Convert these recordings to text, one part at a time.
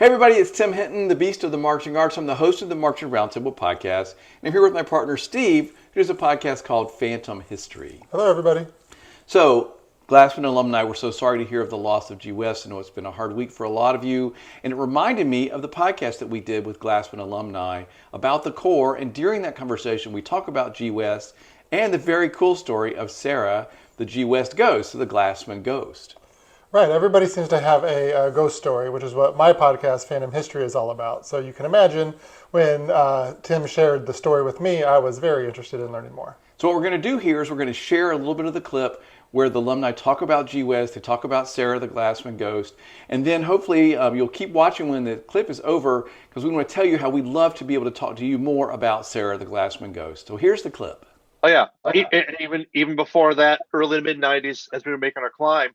Hey everybody, it's Tim Hinton, the Beast of the Marching Arts. I'm the host of the Marching Roundtable podcast, and I'm here with my partner Steve, who does a podcast called Phantom History. Hello, everybody. So, Glassmen alumni, we're so sorry to hear of the loss of G. West. I know it's been a hard week for a lot of you, and it reminded me of the podcast that we did with Glassmen alumni about the Corps, and during that conversation we talk about G. West and the very cool story of Sarah, the G. West ghost, the Glassmen Ghost. Right, everybody seems to have a ghost story, which is what my podcast, Phantom History, is all about. So you can imagine when Tim shared the story with me, I was very interested in learning more. So what we're going to do here is we're going to share a little bit of the clip where the alumni talk about G. West, they talk about Sarah, the Glassman Ghost, and then hopefully you'll keep watching when the clip is over because we want to tell you how we'd love to be able to talk to you more about Sarah, the Glassman Ghost. So here's the clip. Oh yeah, even before that, early to mid '90s, as we were making our climb,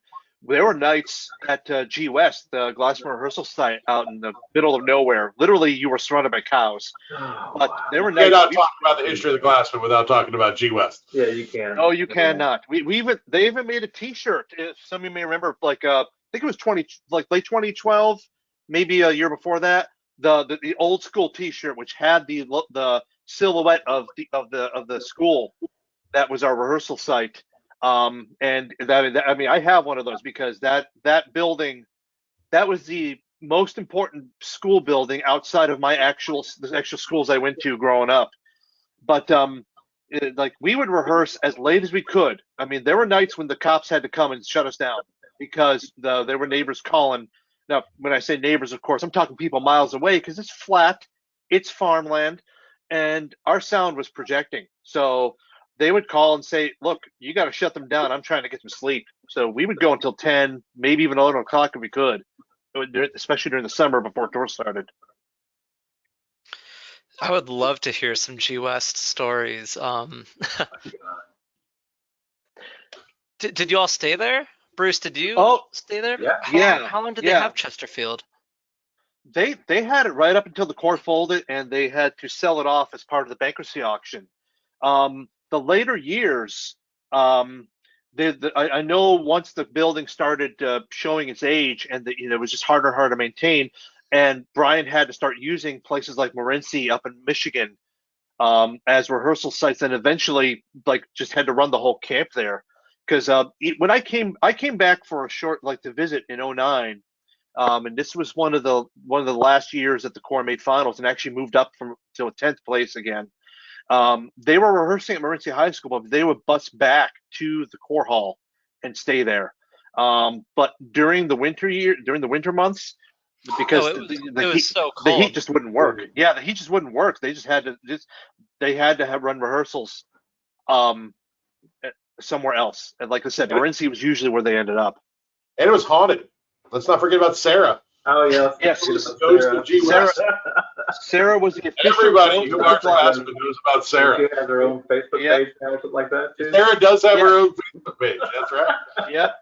there were nights at G West, the Glassman rehearsal site, out in the middle of nowhere. Literally, you were surrounded by cows. But there were nights. You cannot talk about the history of the Glassman without talking about G West. Yeah, you can. No, you cannot. They even made a T-shirt. If some of you may remember, I think it was late 2012, maybe a year before that. The old school T-shirt, which had the silhouette of the school that was our rehearsal site. And I have one of those because that building, that was the most important school building outside of the actual schools I went to growing up. But we would rehearse as late as we could. I mean, there were nights when the cops had to come and shut us down because there were neighbors calling. Now, when I say neighbors, of course, I'm talking people miles away because it's flat, it's farmland, and our sound was projecting. So they would call and say, look, you got to shut them down. I'm trying to get some sleep. So we would go until 10, maybe even 11 o'clock if we could, especially during the summer before tour started. I would love to hear some G West stories. Did you all stay there? Bruce, did you stay there? Yeah. How long did they have Chesterfield? They had it right up until the Corps folded, and they had to sell it off as part of the bankruptcy auction. The later years, I know once the building started showing its age, and it was just harder and harder to maintain, and Brian had to start using places like Morenci up in Michigan as rehearsal sites, and eventually just had to run the whole camp there. Because when I came back for a short to visit in '09, and this was one of the last years that the Corps made finals and actually moved up to a 10th place again. They were rehearsing at Morenci High School, but they would bus back to the Corps Hall and stay there. But during the winter months, because the heat just wouldn't work. Yeah, the heat just wouldn't work. They just had to run rehearsals somewhere else. And like I said, Morenci was usually where they ended up. And it was haunted. Let's not forget about Sarah. Oh yeah. Yes. Sarah was the official. Everybody who watched Glassman knows about Sarah. She had her own Facebook page and something like that too. Sarah does have her own Facebook page. That's right. Yeah.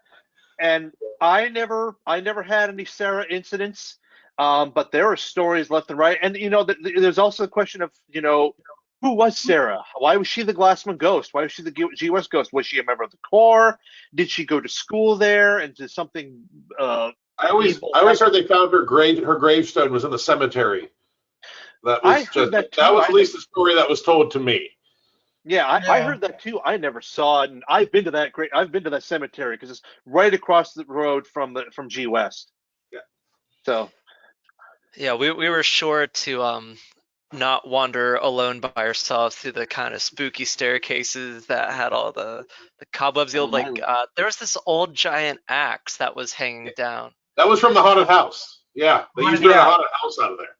And I never had any Sarah incidents, but there are stories left and right. And there's also the question of who was Sarah? Why was she the Glassman Ghost? Why was she the G West Ghost? Was she a member of the Corps? Did she go to school there? And did something? I always heard they found her gravestone was in the cemetery. That was at least the story that was told to me. Yeah, I heard that too. I never saw it, and I've been to that cemetery because it's right across the road from G West. Yeah. So. Yeah, we were sure to not wander alone by ourselves through the kind of spooky staircases that had all the cobwebs. There was this old giant axe that was hanging down. That was from the haunted house. Yeah, they used to have a haunted house out of there.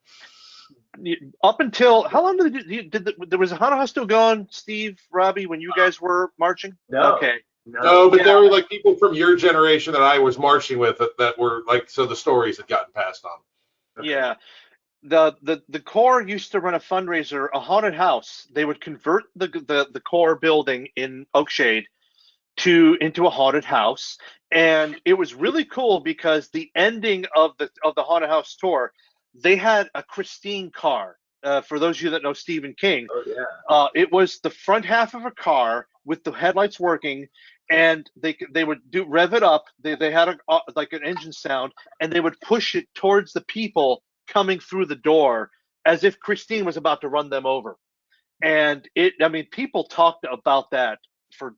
Up until how long there was a haunted house still going, Steve, Robbie, when you guys were marching? No. Okay. No, but there were people from your generation that I was marching with that were so the stories had gotten passed on. Yeah. The Corps used to run a fundraiser, a haunted house. They would convert the Corps building in Oakshade into a haunted house, and it was really cool because the ending of the haunted house tour, they had a Christine car. For those of you that know Stephen King, it was the front half of a car with the headlights working, and they would rev it up. They had an engine sound, and they would push it towards the people coming through the door as if Christine was about to run them over. And people talked about that for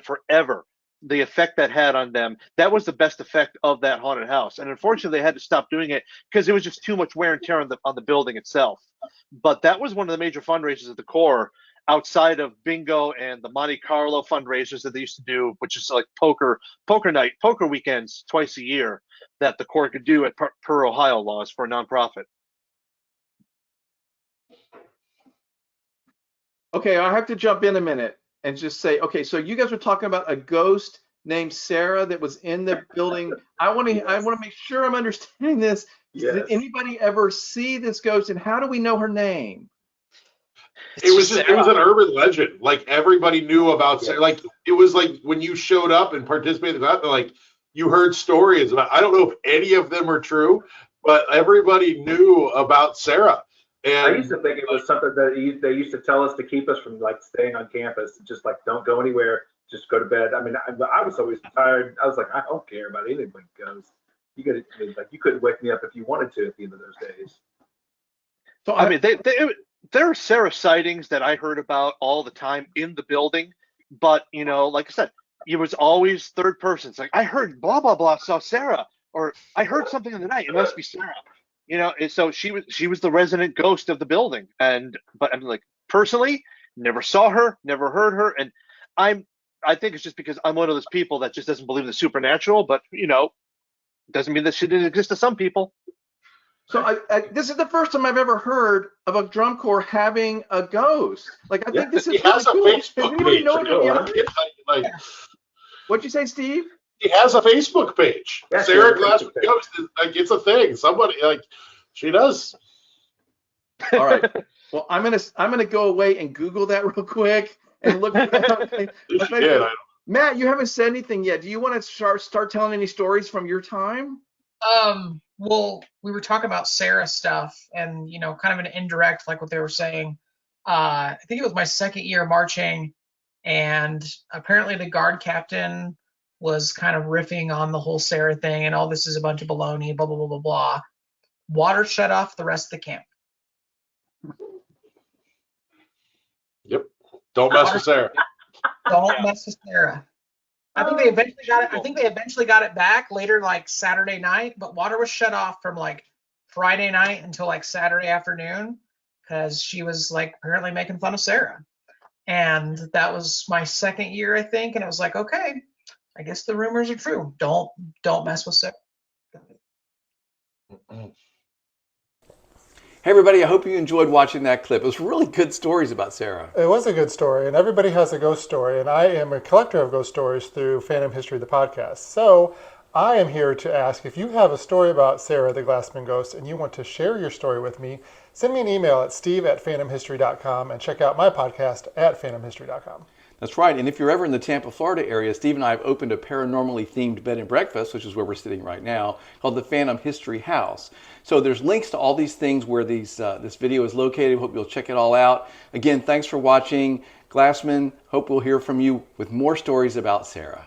forever. The effect that had on them. That was the best effect of that haunted house. And unfortunately, they had to stop doing it because it was just too much wear and tear on the building itself. But that was one of the major fundraisers at the core, outside of bingo and the Monte Carlo fundraisers that they used to do, which is like poker weekends twice a year that the core could do per Ohio laws for a nonprofit. Okay, I have to jump in a minute and just say, okay, so you guys were talking about a ghost named Sarah that was in the building. I want to make sure I'm understanding this. Yes. Did anybody ever see this ghost, and how do we know her name? It was an urban legend. Like, everybody knew about Sarah. Like, it was like when you showed up and participated in that, like, you heard stories about. I don't know if any of them are true, but everybody knew about Sarah. And I used to think it was something that they used to tell us to keep us from like staying on campus. Just like, don't go anywhere, just go to bed. I mean, I was always tired. I was like, I don't care about anything but ghosts. You couldn't wake me up if you wanted to at the end of those days. So there are Sarah sightings that I heard about all the time in the building, but like I said, it was always third person. It's like, I heard blah blah blah saw Sarah, or I heard something in the night. It must be Sarah. And so she was the resident ghost of the building. But I'm like, personally, never saw her, never heard her, and I think it's just because I'm one of those people that just doesn't believe in the supernatural. But doesn't mean that she didn't exist to some people. So this is the first time I've ever heard of a drum corps having a ghost. Like, I think this is he has really a cool. Facebook page. What'd you say, Steve? He has a Facebook page. Yeah, Sarah Glassmen Ghost is like, it's a thing. Somebody, like, she does. All right. Well, I'm gonna go away and Google that real quick and look. Matt, you haven't said anything yet. Do you want to start telling any stories from your time? Well, we were talking about Sarah stuff, and kind of an indirect, like what they were saying. I think it was my second year marching, and apparently the guard captain was kind of riffing on the whole Sarah thing, and all this is a bunch of baloney, blah blah blah blah blah. Water shut off the rest of the camp. Yep. Don't mess with Sarah. Don't mess with Sarah. I think they eventually got it. I think they eventually got it back later, like Saturday night. But water was shut off from like Friday night until like Saturday afternoon because she was like apparently making fun of Sarah. And that was my second year, I think. And it was like, okay, I guess the rumors are true. Don't mess with Sarah. Hey everybody, I hope you enjoyed watching that clip. It was really good stories about Sarah. It was a good story, and everybody has a ghost story, and I am a collector of ghost stories through Phantom History, the podcast. So I am here to ask, if you have a story about Sarah, the Glassmen Ghost, and you want to share your story with me, send me an email at steve@phantomhistory.com and check out my podcast at phantomhistory.com. That's right. And if you're ever in the Tampa, Florida area, Steve and I have opened a paranormally themed bed and breakfast, which is where we're sitting right now, called the Phantom History House. So there's links to all these things where this video is located. Hope you'll check it all out. Again, thanks for watching. Glassmen, hope we'll hear from you with more stories about Sarah.